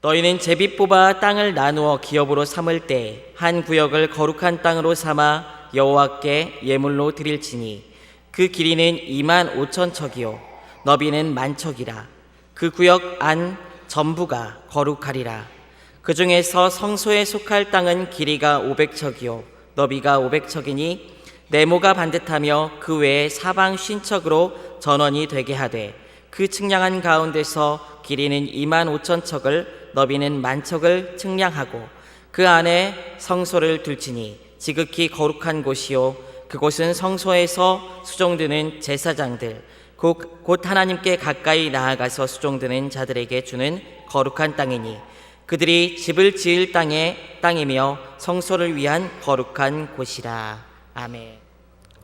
너희는 제비 뽑아 땅을 나누어 기업으로 삼을 때 한 구역을 거룩한 땅으로 삼아 여호와께 예물로 드릴지니 그 길이는 25,000척이요 너비는 10,000척이라. 그 구역 안 전부가 거룩하리라. 그 중에서 성소에 속할 땅은 길이가 500척이요 너비가 500척이니 네모가 반듯하며 그 외에 사방 50척으로 전원이 되게 하되 그 측량한 가운데서 길이는 25,000척을 너비는 10,000척을 측량하고 그 안에 성소를 둘지니 지극히 거룩한 곳이요 그곳은 성소에서 수종드는 제사장들 곧 하나님께 가까이 나아가서 수종드는 자들에게 주는 거룩한 땅이니 그들이 집을 지을 땅이며 성소를 위한 거룩한 곳이라. 아멘.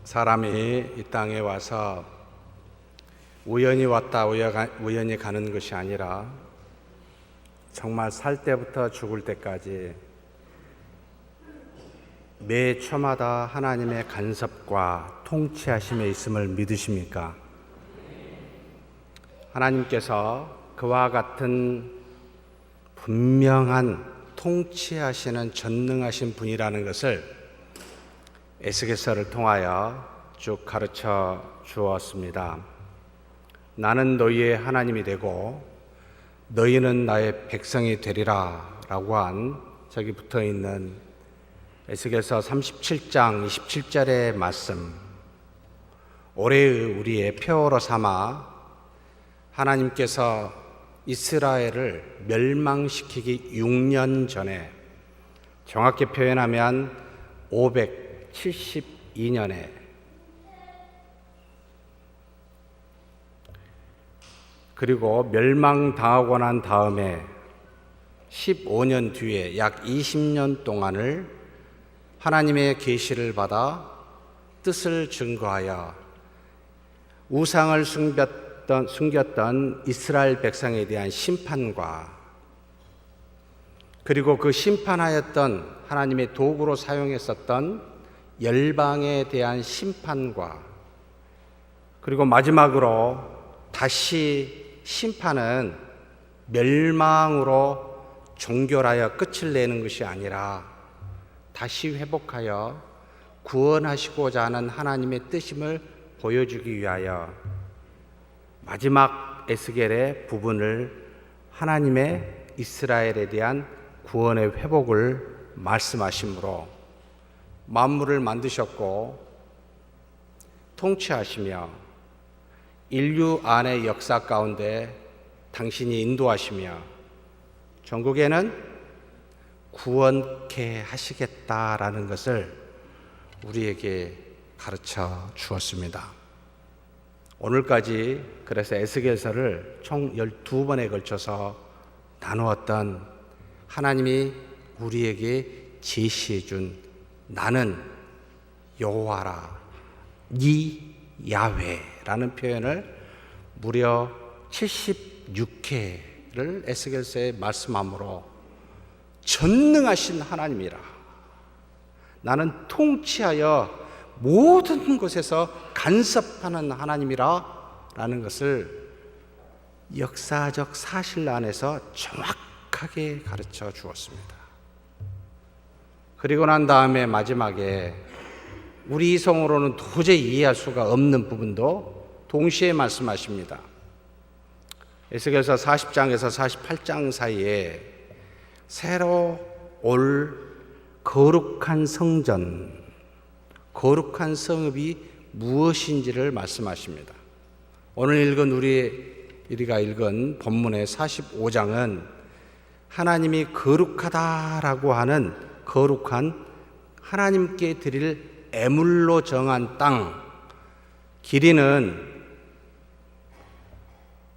사람이 이 땅에 와서 우연히 왔다 우연히 가는 것이 아니라 정말 살 때부터 죽을 때까지 매 초마다 하나님의 간섭과 통치하심에 있음을 믿으십니까? 하나님께서 그와 같은 분명한 통치하시는 전능하신 분이라는 것을 에스겔서를 통하여 쭉 가르쳐 주었습니다. 나는 너희의 하나님이 되고 너희는 나의 백성이 되리라 라고 한 저기 붙어 있는 에스겔서 37장 27절의 말씀, 올해의 우리의 표어로 삼아 하나님께서 이스라엘을 멸망시키기 6년 전에, 정확히 표현하면 572년에 그리고 멸망당하고 난 다음에 15년 뒤에 약 20년 동안을 하나님의 계시를 받아 뜻을 증거하여 우상을 숨겼던 이스라엘 백성에 대한 심판과 그리고 그 심판하였던 하나님의 도구로 사용했었던 열방에 대한 심판과 그리고 마지막으로 다시 심판은 멸망으로 종결하여 끝을 내는 것이 아니라 다시 회복하여 구원하시고자 하는 하나님의 뜻임을 보여주기 위하여 마지막 에스겔의 부분을 하나님의 이스라엘에 대한 구원의 회복을 말씀하시므로 만물을 만드셨고 통치하시며 인류 안의 역사 가운데 당신이 인도하시며 전국에는 구원케 하시겠다라는 것을 우리에게 가르쳐 주었습니다. 오늘까지 그래서 에스겔서를 총 12번에 걸쳐서 나누었던 하나님이 우리에게 제시해 준 나는 여호와라 니 야훼라는 표현을 무려 76회를 에스겔서에 말씀함으로 전능하신 하나님이라, 나는 통치하여 모든 곳에서 간섭하는 하나님이라 라는 것을 역사적 사실 안에서 정확하게 가르쳐 주었습니다. 그리고 난 다음에 마지막에 우리 이성으로는 도저히 이해할 수가 없는 부분도 동시에 말씀하십니다. 에스겔서 40장에서 48장 사이에 새로 올 거룩한 성전, 거룩한 성읍이 무엇인지를 말씀하십니다. 오늘 우리가 읽은 본문의 45장은 하나님이 거룩하다라고 하는 거룩한 하나님께 드릴 애물로 정한 땅, 길이는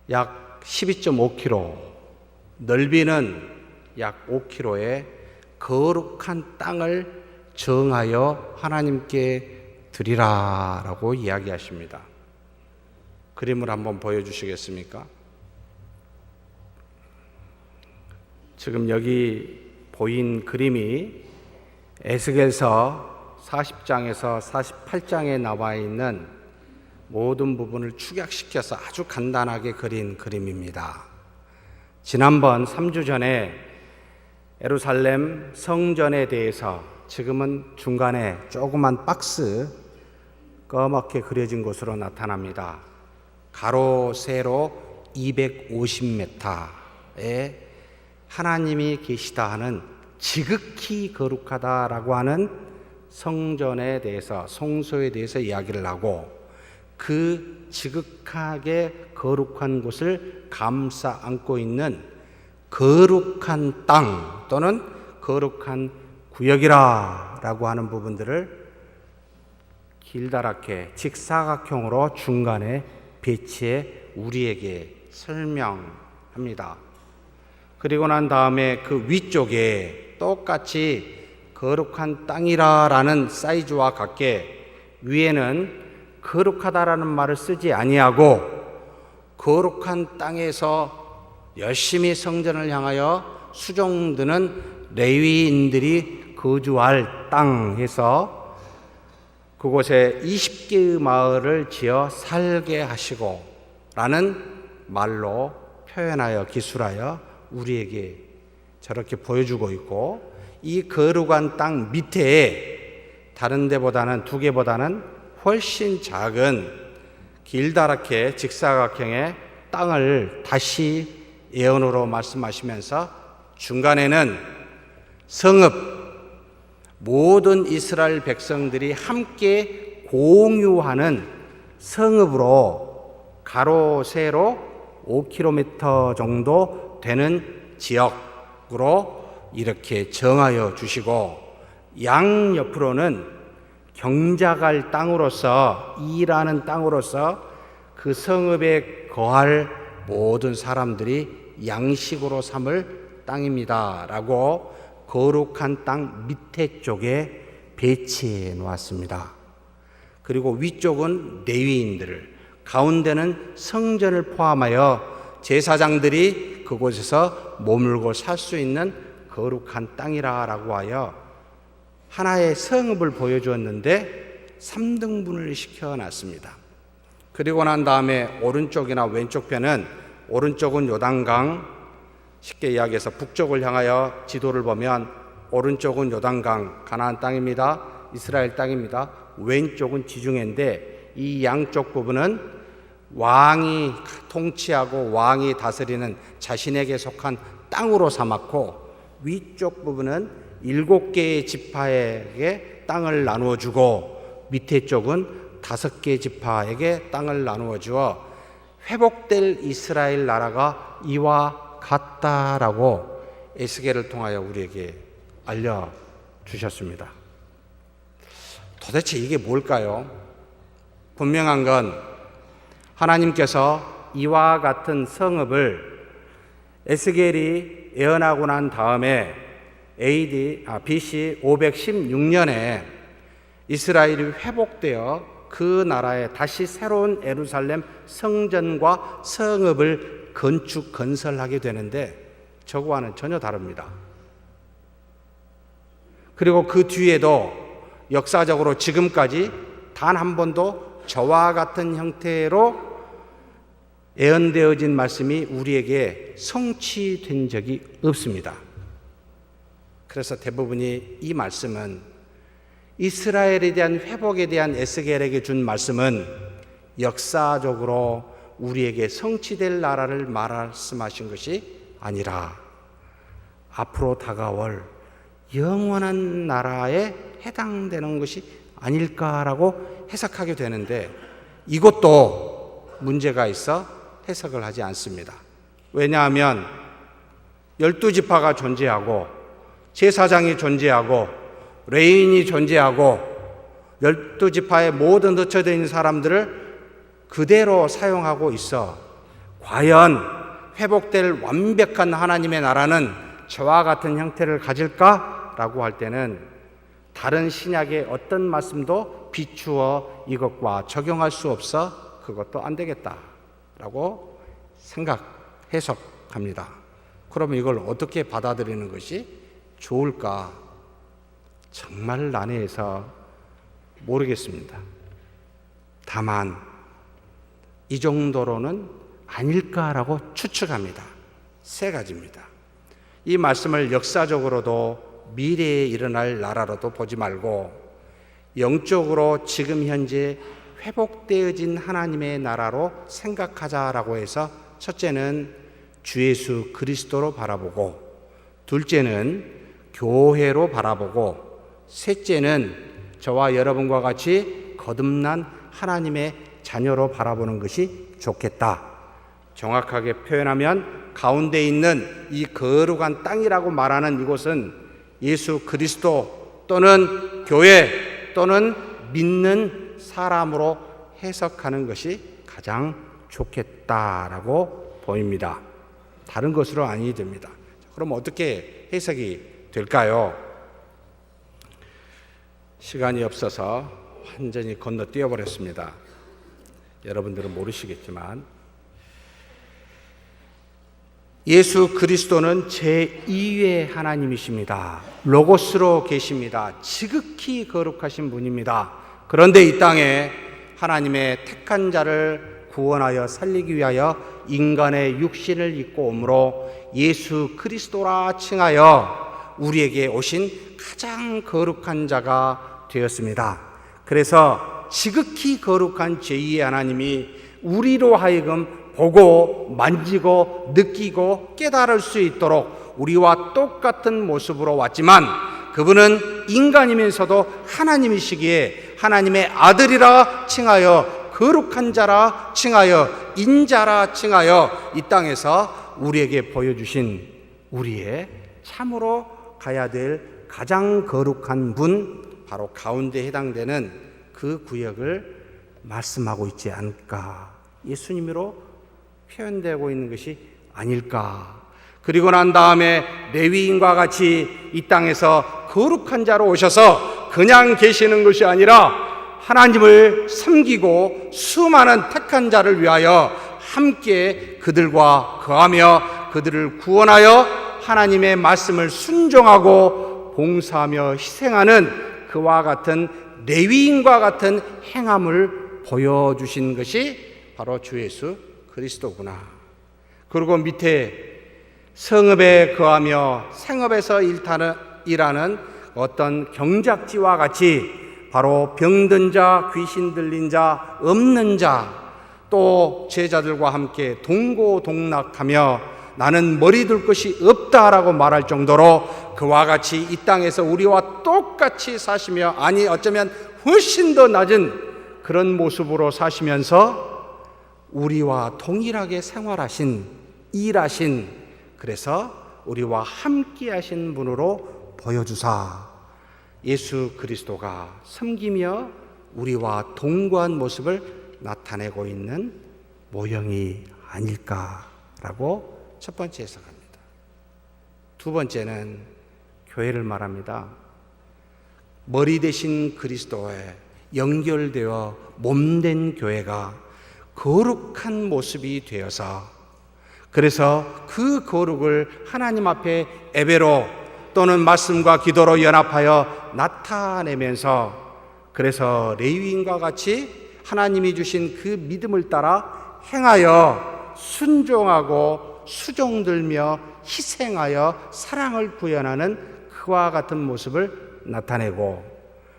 약 12.5km, 넓이는 약 5km의 거룩한 땅을 정하여 하나님께 드리라라고 이야기하십니다. 그림을 한번 보여주시겠습니까? 지금 여기 보인 그림이 에스겔서 40장에서 48장에 나와 있는 모든 부분을 축약시켜서 아주 간단하게 그린 그림입니다. 지난번 3주 전에 예루살렘 성전에 대해서 지금은 중간에 조그만 박스 검게 그려진 것으로 나타납니다. 가로 세로 250m에 하나님이 계시다 하는 지극히 거룩하다라고 하는 성전에 대해서, 성소에 대해서 이야기를 하고, 그 지극하게 거룩한 곳을 감싸 안고 있는 거룩한 땅 또는 거룩한 구역이라 라고 하는 부분들을 길다랗게 직사각형으로 중간에 배치해 우리에게 설명합니다. 그리고 난 다음에 그 위쪽에 똑같이 거룩한 땅이라라는 사이즈와 같게 위에는 거룩하다라는 말을 쓰지 아니하고 거룩한 땅에서 열심히 성전을 향하여 수종드는 레위인들이 거주할 땅 해서 그곳에 20개의 마을을 지어 살게 하시고 라는 말로 표현하여 기술하여 우리에게 저렇게 보여주고 있고, 이 거룩한 땅 밑에 다른 데보다는, 두 개보다는 훨씬 작은 길다랗게 직사각형의 땅을 다시 예언으로 말씀하시면서 중간에는 성읍, 모든 이스라엘 백성들이 함께 공유하는 성읍으로 가로 세로 5km 정도 되는 지역으로 이렇게 정하여 주시고, 양 옆으로는 경작할 땅으로서, 일하는 땅으로서 그 성읍에 거할 모든 사람들이 양식으로 삼을 땅입니다 라고 거룩한 땅 밑에 쪽에 배치해 놓았습니다. 그리고 위쪽은 레위인들을, 가운데는 성전을 포함하여 제사장들이 그곳에서 머물고 살 수 있는 거룩한 땅이라고 하여 하나의 성읍을 보여주었는데 3등분을 시켜놨습니다. 그리고 난 다음에 오른쪽이나 왼쪽 편은, 오른쪽은 요단강, 쉽게 이야기해서 북쪽을 향하여 지도를 보면 오른쪽은 요단강, 가나안 땅입니다. 이스라엘 땅입니다. 왼쪽은 지중해인데 이 양쪽 부분은 왕이 통치하고 왕이 다스리는 자신에게 속한 땅으로 삼았고, 위쪽 부분은 7개의 지파에게 땅을 나누어 주고 밑에 쪽은 5개의 지파에게 땅을 나누어 주어 회복될 이스라엘 나라가 이와 같다라고 에스겔을 통하여 우리에게 알려주셨습니다. 도대체 이게 뭘까요? 분명한 건 하나님께서 이와 같은 성읍을 에스겔이 예언하고 난 다음에 BC 516년에 이스라엘이 회복되어 그 나라에 다시 새로운 예루살렘 성전과 성읍을 건설하게 되는데 저거와는 전혀 다릅니다. 그리고 그 뒤에도 역사적으로 지금까지 단 한 번도 저와 같은 형태로 예언되어진 말씀이 우리에게 성취된 적이 없습니다. 그래서 대부분이 이 말씀은, 이스라엘에 대한 회복에 대한 에스겔에게 준 말씀은 역사적으로 우리에게 성취될 나라를 말씀하신 것이 아니라 앞으로 다가올 영원한 나라에 해당되는 것이 아닐까라고 해석하게 되는데, 이것도 문제가 있어 해석을 하지 않습니다. 왜냐하면 12지파가 존재하고 제사장이 존재하고 레위인이 존재하고 12지파의 모든 흩어져 있는 사람들을 그대로 사용하고 있어 과연 회복될 완벽한 하나님의 나라는 저와 같은 형태를 가질까라고 할 때는 다른 신약의 어떤 말씀도 비추어 이것과 적용할 수 없어 그것도 안 되겠다라고 해석합니다. 그러면 이걸 어떻게 받아들이는 것이 좋을까? 정말 난해해서 모르겠습니다. 다만 이 정도로는 아닐까라고 추측합니다. 세 가지입니다. 이 말씀을 역사적으로도 미래에 일어날 나라로도 보지 말고 영적으로 지금 현재 회복되어진 하나님의 나라로 생각하자라고 해서 첫째는 주 예수 그리스도로 바라보고, 둘째는 교회로 바라보고, 셋째는 저와 여러분과 같이 거듭난 하나님의 자녀로 바라보는 것이 좋겠다. 정확하게 표현하면 가운데 있는 이 거룩한 땅이라고 말하는 이곳은 예수 그리스도 또는 교회 또는 믿는 사람으로 해석하는 것이 가장 좋겠다라고 보입니다. 다른 것으로 아니 됩니다. 그럼 어떻게 해석이 될까요? 시간이 없어서 완전히 건너뛰어 버렸습니다. 여러분들은 모르시겠지만 예수 그리스도는 제2의 하나님이십니다. 로고스로 계십니다. 지극히 거룩하신 분입니다. 그런데 이 땅에 하나님의 택한 자를 구원하여 살리기 위하여 인간의 육신을 입고 오므로 예수 그리스도라 칭하여 우리에게 오신 가장 거룩한 자가 되었습니다. 그래서 지극히 거룩한 제2의 하나님이 우리로 하여금 보고 만지고 느끼고 깨달을 수 있도록 우리와 똑같은 모습으로 왔지만 그분은 인간이면서도 하나님이시기에 하나님의 아들이라 칭하여 거룩한 자라 칭하여 인자라 칭하여 이 땅에서 우리에게 보여주신 우리의 참으로 가야 될 가장 거룩한 분, 바로 가운데 해당되는 그 구역을 말씀하고 있지 않을까, 예수님으로 표현되고 있는 것이 아닐까. 그리고 난 다음에 레위인과 같이 이 땅에서 거룩한 자로 오셔서 그냥 계시는 것이 아니라 하나님을 섬기고 수많은 택한 자를 위하여 함께 그들과 거하며 그들을 구원하여 하나님의 말씀을 순종하고 봉사하며 희생하는 그와 같은 레위인과 같은 행함을 보여주신 것이 바로 주 예수 그리스도구나. 그리고 밑에 성읍에 거하며 생업에서 일하는 어떤 경작지와 같이 바로 병든 자, 귀신 들린 자, 없는 자, 또 제자들과 함께 동고동락하며 나는 머리 둘 것이 없다라고 말할 정도로 그와 같이 이 땅에서 우리와 똑같이 사시며, 아니 어쩌면 훨씬 더 낮은 그런 모습으로 사시면서 우리와 동일하게 생활하신, 일하신, 그래서 우리와 함께 하신 분으로 보여주사 예수 그리스도가 섬기며 우리와 동거한 모습을 나타내고 있는 모형이 아닐까라고 첫 번째 해석합니다. 두 번째는 교회를 말합니다. 머리 대신 그리스도에 연결되어 몸된 교회가 거룩한 모습이 되어서, 그래서 그 거룩을 하나님 앞에 예배로 또는 말씀과 기도로 연합하여 나타내면서, 그래서 레위인과 같이 하나님이 주신 그 믿음을 따라 행하여 순종하고 수종들며 희생하여 사랑을 구현하는 그와 같은 모습을 나타내고,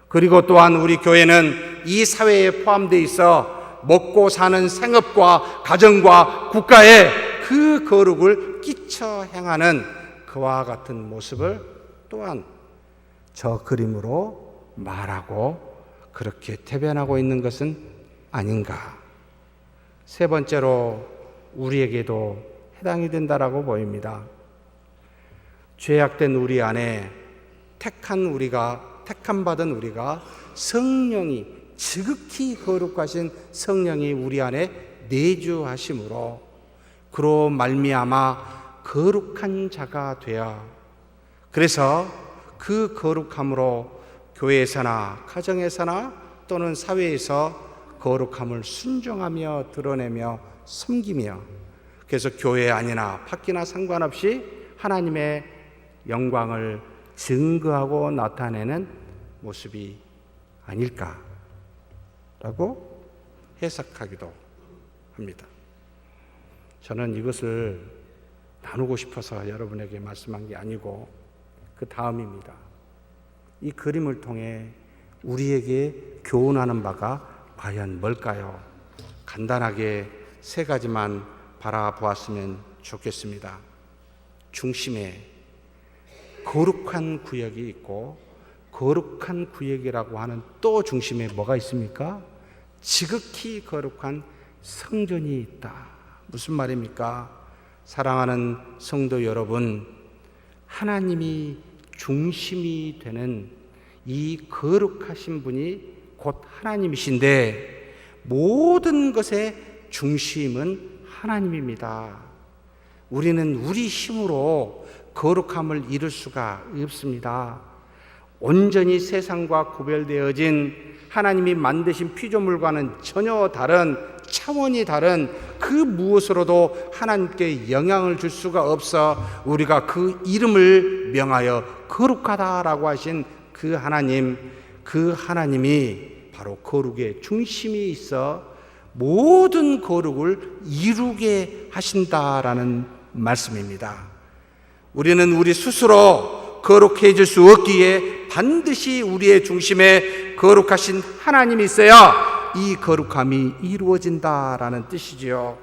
그리고 또한 우리 교회는 이 사회에 포함되어 있어 먹고 사는 생업과 가정과 국가에 그 거룩을 끼쳐 행하는 그와 같은 모습을 또한 저 그림으로 말하고 그렇게 대변하고 있는 것은 아닌가. 세 번째로 우리에게도 해당이 된다라고 보입니다. 죄악된 우리 안에 택함 받은 우리가 성령이, 지극히 거룩하신 성령이 우리 안에 내주하심으로 그로 말미암아 거룩한 자가 되어, 그래서 그 거룩함으로 교회에서나 가정에서나 또는 사회에서 거룩함을 순종하며 드러내며 섬기며, 그래서 교회 안이나 밖이나 상관없이 하나님의 영광을 증거하고 나타내는 모습이 아닐까라고 해석하기도 합니다. 저는 이것을 나누고 싶어서 여러분에게 말씀한 게 아니고 그 다음입니다. 이 그림을 통해 우리에게 교훈하는 바가 과연 뭘까요? 간단하게 세 가지만 바라보았으면 좋겠습니다. 중심에 거룩한 구역이 있고, 거룩한 구역이라고 하는 또 중심에 뭐가 있습니까? 지극히 거룩한 성전이 있다. 무슨 말입니까? 사랑하는 성도 여러분, 하나님이 중심이 되는 이 거룩하신 분이 곧 하나님이신데, 모든 것의 중심은 하나님입니다. 우리는 우리 힘으로 거룩함을 이룰 수가 없습니다. 온전히 세상과 구별되어진 하나님이 만드신 피조물과는 전혀 다른, 차원이 다른 그 무엇으로도 하나님께 영향을 줄 수가 없어 우리가 그 이름을 명하여 거룩하다라고 하신 그 하나님, 그 하나님이 바로 거룩의 중심이 있어 모든 거룩을 이루게 하신다라는 말씀입니다. 우리는 우리 스스로 거룩해질 수 없기에 반드시 우리의 중심에 거룩하신 하나님이 있어야 이 거룩함이 이루어진다라는 뜻이지요.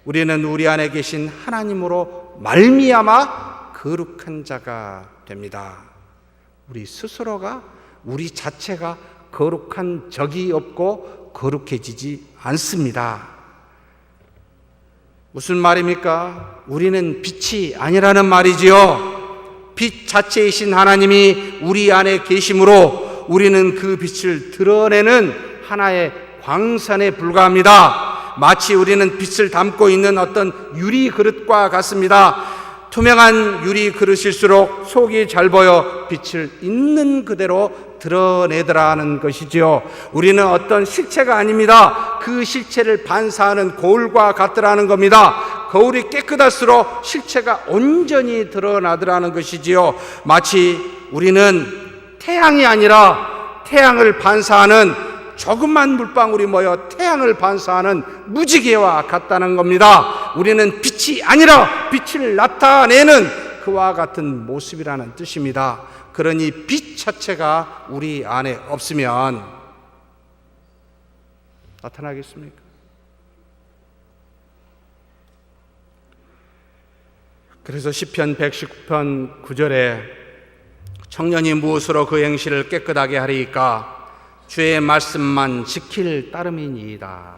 우리는 우리 안에 계신 하나님으로 말미암아 거룩한 자가 됩니다. 우리 스스로가, 우리 자체가 거룩한 적이 없고 거룩해지지 않습니다. 무슨 말입니까? 우리는 빛이 아니라는 말이지요. 빛 자체이신 하나님이 우리 안에 계심으로 우리는 그 빛을 드러내는 하나의 광선에 불과합니다. 마치 우리는 빛을 담고 있는 어떤 유리 그릇과 같습니다. 투명한 유리 그릇일수록 속이 잘 보여 빛을 있는 그대로 드러내더라는 것이지요. 우리는 어떤 실체가 아닙니다. 그 실체를 반사하는 거울과 같더라는 겁니다. 거울이 깨끗할수록 실체가 온전히 드러나더라는 것이지요. 마치 우리는 태양이 아니라 태양을 반사하는, 조금만 물방울이 모여 태양을 반사하는 무지개와 같다는 겁니다. 우리는 빛이 아니라 빛을 나타내는 그와 같은 모습이라는 뜻입니다. 그러니 빛 자체가 우리 안에 없으면 나타나겠습니까? 그래서 시편 119편 9절에 청년이 무엇으로 그 행실을 깨끗하게 하리이까? 주의 말씀만 지킬 따름이니이다.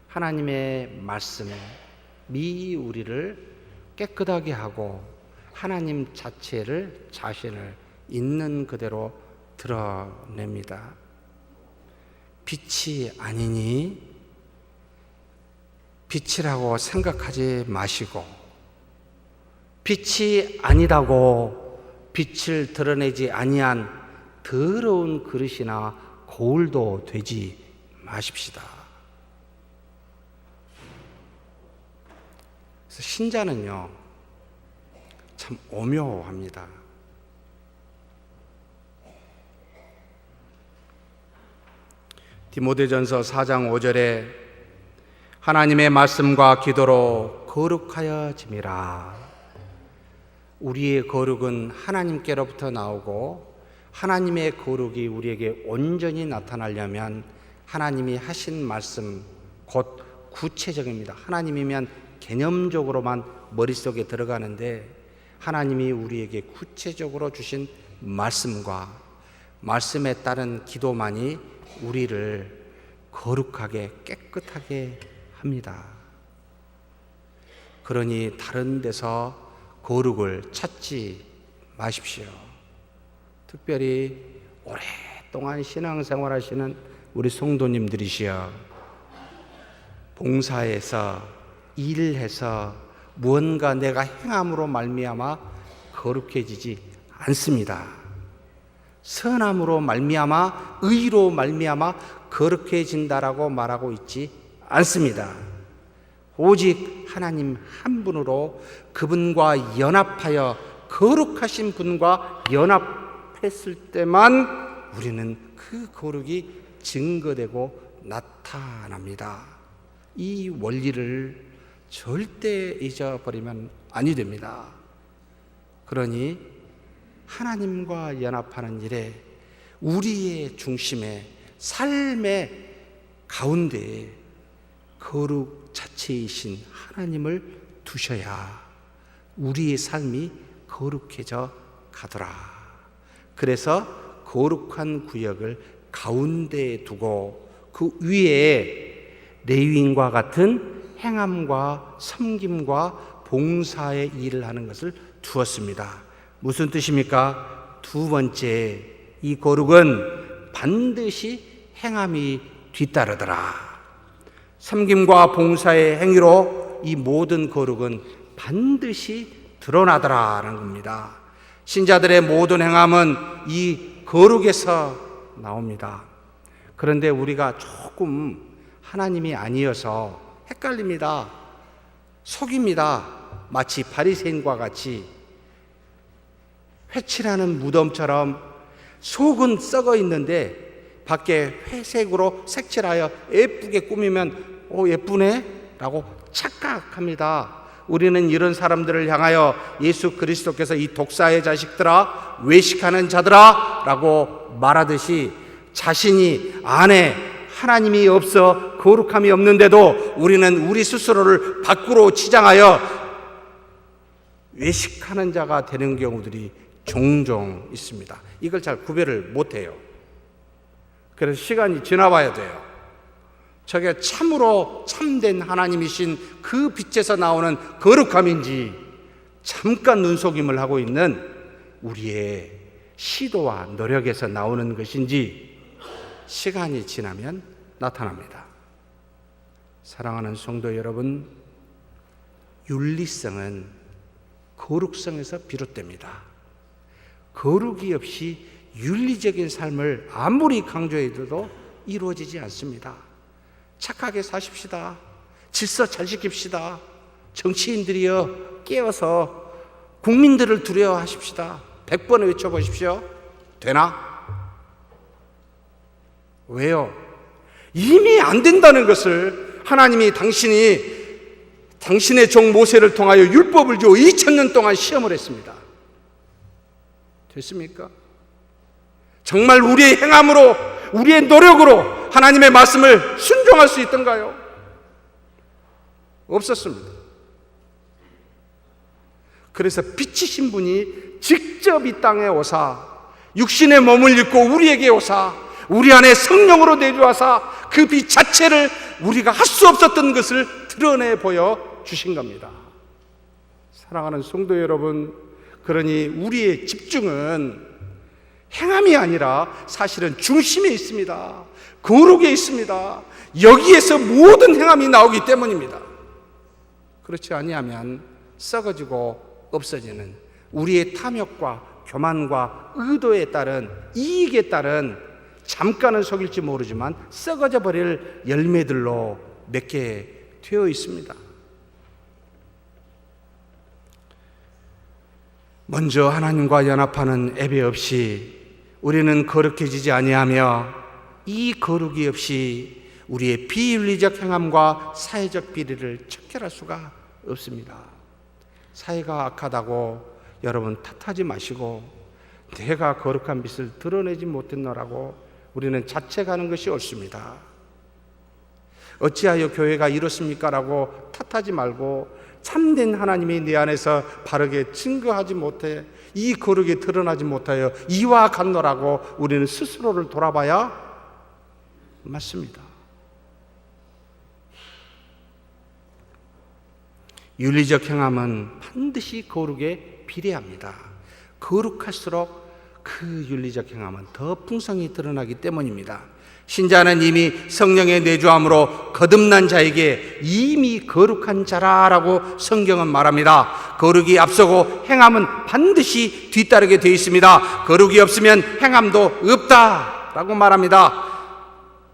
하나님의 말씀이 우리를 깨끗하게 하고 하나님 자체를, 자신을 있는 그대로 드러냅니다. 빛이 아니니 빛이라고 생각하지 마시고, 빛이 아니다고 빛을 드러내지 아니한 더러운 그릇이나 거울도 되지 마십시다. 그래서 신자는요, 참 오묘합니다. 디모데전서 4장 5절에 하나님의 말씀과 기도로 거룩하여짐이라. 우리의 거룩은 하나님께로부터 나오고 하나님의 거룩이 우리에게 온전히 나타나려면 하나님이 하신 말씀, 곧 구체적입니다. 하나님이면 개념적으로만 머릿속에 들어가는데 하나님이 우리에게 구체적으로 주신 말씀과 말씀에 따른 기도만이 우리를 거룩하게 깨끗하게 합니다. 그러니 다른 데서 거룩을 찾지 마십시오. 특별히 오랫동안 신앙생활 하시는 우리 성도님들이시여, 봉사해서 일해서 무언가 내가 행함으로 말미암아 거룩해지지 않습니다. 선함으로 말미암아, 의로 말미암아 거룩해진다라고 말하고 있지 않습니다. 오직 하나님 한 분으로 그분과 연합하여 거룩하신 분과 연합했을 때만 우리는 그 거룩이 증거되고 나타납니다. 이 원리를 절대 잊어버리면 아니 됩니다. 그러니 하나님과 연합하는 일에 우리의 중심에 삶의 가운데에 거룩 자체이신 하나님을 두셔야 우리의 삶이 거룩해져 가더라. 그래서 거룩한 구역을 가운데에 두고 그 위에 레위인과 같은 행함과 섬김과 봉사의 일을 하는 것을 두었습니다. 무슨 뜻입니까? 두 번째, 이 거룩은 반드시 행함이 뒤따르더라. 섬김과 봉사의 행위로 이 모든 거룩은 반드시 드러나더라라는 겁니다. 신자들의 모든 행함은 이 거룩에서 나옵니다. 그런데 우리가 조금 하나님이 아니어서 헷갈립니다. 속입니다. 마치 바리새인과 같이 회칠하는 무덤처럼 속은 썩어 있는데 밖에 회색으로 색칠하여 예쁘게 꾸미면 예쁘네? 라고 착각합니다. 우리는 이런 사람들을 향하여 예수 그리스도께서 이 독사의 자식들아, 외식하는 자들아 라고 말하듯이 자신이 안에 하나님이 없어 거룩함이 없는데도 우리는 우리 스스로를 밖으로 치장하여 외식하는 자가 되는 경우들이 종종 있습니다. 이걸 잘 구별을 못해요. 그래서 시간이 지나봐야 돼요. 저게 참으로 참된 하나님이신 그 빛에서 나오는 거룩함인지 잠깐 눈속임을 하고 있는 우리의 시도와 노력에서 나오는 것인지 시간이 지나면 나타납니다. 사랑하는 성도 여러분, 윤리성은 거룩성에서 비롯됩니다. 거룩이 없이 윤리적인 삶을 아무리 강조해도 이루어지지 않습니다. 착하게 사십시다. 질서 잘 지킵시다. 정치인들이여 깨어서 국민들을 두려워하십시다. 100번 외쳐보십시오. 되나? 왜요? 이미 안 된다는 것을 하나님이 당신의 종 모세를 통하여 율법을 주어 2000년 동안 시험을 했습니다. 됐습니까? 정말 우리의 행함으로, 우리의 노력으로 하나님의 말씀을 순종할 수 있던가요? 없었습니다. 그래서 빛이신 분이 직접 이 땅에 오사 육신의 몸을 입고 우리에게 오사 우리 안에 성령으로 내주하사 그 빛 자체를 우리가 할 수 없었던 것을 드러내 보여 주신 겁니다. 사랑하는 성도 여러분, 그러니 우리의 집중은 행함이 아니라 사실은 중심에 있습니다. 거룩에 있습니다. 여기에서 모든 행함이 나오기 때문입니다. 그렇지 아니하면 썩어지고 없어지는 우리의 탐욕과 교만과 의도에 따른 이익에 따른 잠깐은 속일지 모르지만 썩어져 버릴 열매들로 맺게 되어 있습니다. 먼저 하나님과 연합하는 예배 없이 우리는 거룩해지지 아니하며 이 거룩이 없이 우리의 비윤리적 행함과 사회적 비리를 척결할 수가 없습니다. 사회가 악하다고 여러분 탓하지 마시고 내가 거룩한 빛을 드러내지 못했노라고 우리는 자책하는 것이 옳습니다. 어찌하여 교회가 이렇습니까? 라고 탓하지 말고 참된 하나님이 내 안에서 바르게 증거하지 못해 이 거룩이 드러나지 못하여 이와 같노라고 우리는 스스로를 돌아봐야 맞습니다. 윤리적 행함은 반드시 거룩에 비례합니다. 거룩할수록 그 윤리적 행함은 더 풍성히 드러나기 때문입니다. 신자는 이미 성령의 내주함으로 거듭난 자에게 이미 거룩한 자라라고 성경은 말합니다. 거룩이 앞서고 행함은 반드시 뒤따르게 되어 있습니다. 거룩이 없으면 행함도 없다라고 말합니다.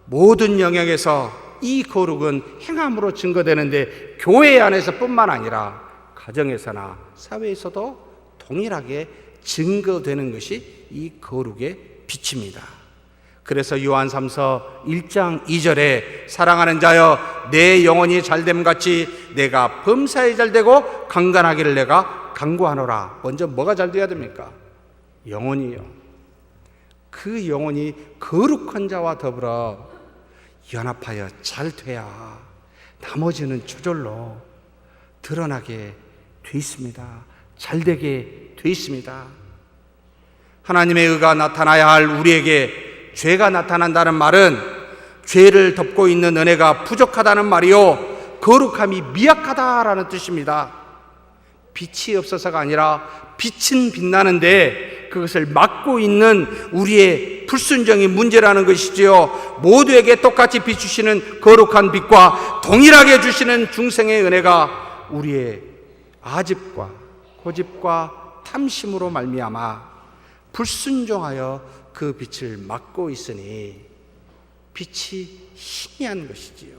모든 영역에서 이 거룩은 행함으로 증거되는데 교회 안에서 뿐만 아니라 가정에서나 사회에서도 동일하게 증거되는 것이 이 거룩의 빛입니다. 그래서 요한 3서 1장 2절에 사랑하는 자여 내 영혼이 잘됨 같이 내가 범사에 잘되고 강건하기를 내가 간구하노라. 먼저 뭐가 잘 돼야 됩니까? 영혼이요. 그 영혼이 거룩한 자와 더불어 연합하여 잘 돼야 나머지는 저절로 드러나게 돼 있습니다. 잘 되게 돼 있습니다. 하나님의 의가 나타나야 할 우리에게 죄가 나타난다는 말은 죄를 덮고 있는 은혜가 부족하다는 말이요, 거룩함이 미약하다라는 뜻입니다. 빛이 없어서가 아니라 빛은 빛나는데 그것을 막고 있는 우리의 불순종이 문제라는 것이지요. 모두에게 똑같이 비추시는 거룩한 빛과 동일하게 주시는 중생의 은혜가 우리의 아집과 고집과 탐심으로 말미암아 불순종하여 그 빛을 막고 있으니 빛이 희미한 것이지요.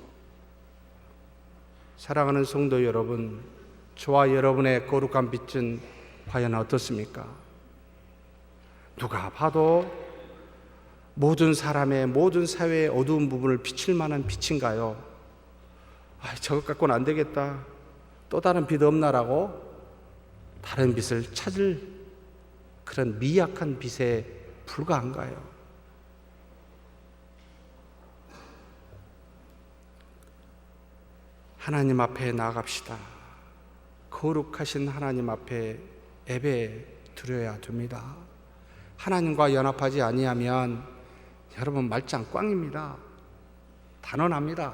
사랑하는 성도 여러분, 저와 여러분의 거룩한 빛은 과연 어떻습니까? 누가 봐도 모든 사람의 모든 사회의 어두운 부분을 비칠 만한 빛인가요? 저것 갖고는 안 되겠다, 또 다른 빛 없나라고 다른 빛을 찾을 그런 미약한 빛에 불과한가요? 하나님 앞에 나아갑시다. 거룩하신 하나님 앞에 예배 드려야 됩니다. 하나님과 연합하지 아니하면 여러분 말짱 꽝입니다. 단언합니다.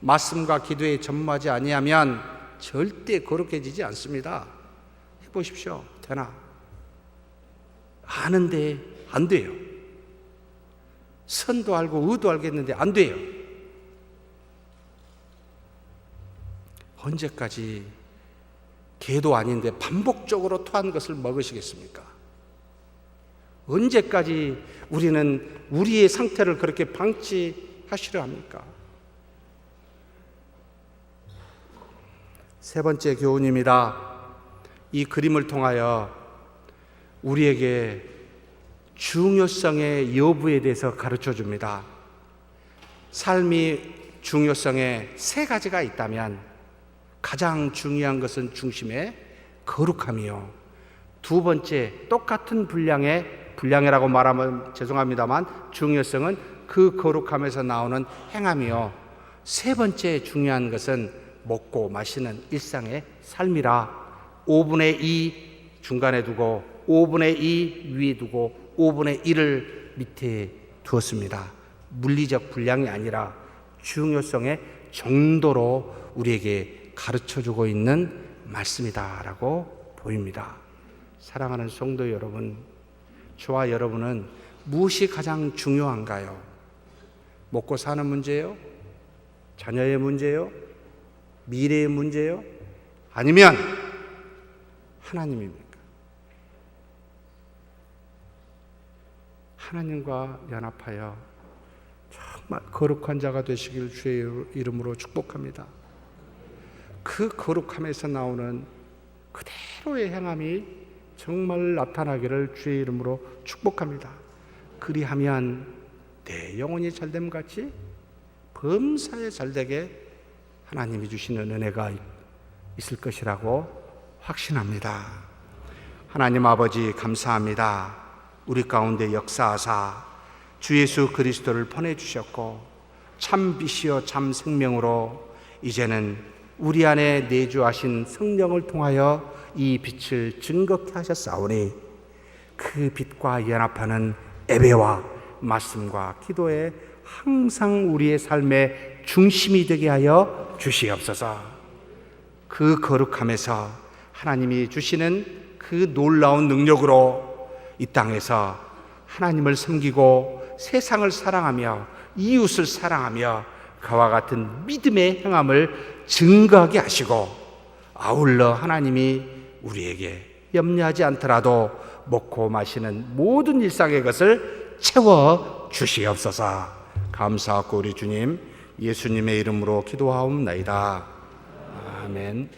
말씀과 기도에 전무하지 아니하면 절대 거룩해지지 않습니다. 해보십시오. 되나? 아는데 안 돼요. 선도 알고 의도 알겠는데 안 돼요. 언제까지 개도 아닌데 반복적으로 토한 것을 먹으시겠습니까? 언제까지 우리는 우리의 상태를 그렇게 방치하시려 합니까? 세 번째 교훈입니다. 이 그림을 통하여 우리에게 중요성의 여부에 대해서 가르쳐 줍니다. 삶이 중요성에 세 가지가 있다면 가장 중요한 것은 중심의 거룩함이요, 두 번째 똑같은 분량이라고 말하면 죄송합니다만 중요성은 그 거룩함에서 나오는 행함이요, 세 번째 중요한 것은 먹고 마시는 일상의 삶이라 5분의 2 중간에 두고 5분의 2 위에 두고 5분의 1을 밑에 두었습니다. 물리적 분량이 아니라 중요성의 정도로 우리에게 가르쳐주고 있는 말씀이다라고 보입니다. 사랑하는 성도 여러분, 저와 여러분은 무엇이 가장 중요한가요? 먹고 사는 문제요? 자녀의 문제요? 미래의 문제요? 아니면 하나님입니까? 하나님과 연합하여 정말 거룩한 자가 되시길 주의 이름으로 축복합니다. 그 거룩함에서 나오는 그대로의 행함이 정말 나타나기를 주의 이름으로 축복합니다. 그리하면 내 영혼이 잘됨 같이 범사에 잘되게 하나님이 주시는 은혜가 있을 것이라고 확신합니다. 하나님 아버지 감사합니다. 우리 가운데 역사하사 주 예수 그리스도를 보내주셨고 참 빛이요 참 생명으로 이제는 우리 안에 내주하신 성령을 통하여 이 빛을 증거케 하셨사오니 그 빛과 연합하는 예배와 말씀과 기도에 항상 우리의 삶의 중심이 되게 하여 주시옵소서. 그 거룩함에서 하나님이 주시는 그 놀라운 능력으로 이 땅에서 하나님을 섬기고 세상을 사랑하며 이웃을 사랑하며 그와 같은 믿음의 행함을 증거하게 하시고 아울러 하나님이 우리에게 염려하지 않더라도 먹고 마시는 모든 일상의 것을 채워 주시옵소서. 감사하고 우리 주님 예수님의 이름으로 기도하옵나이다. 아멘.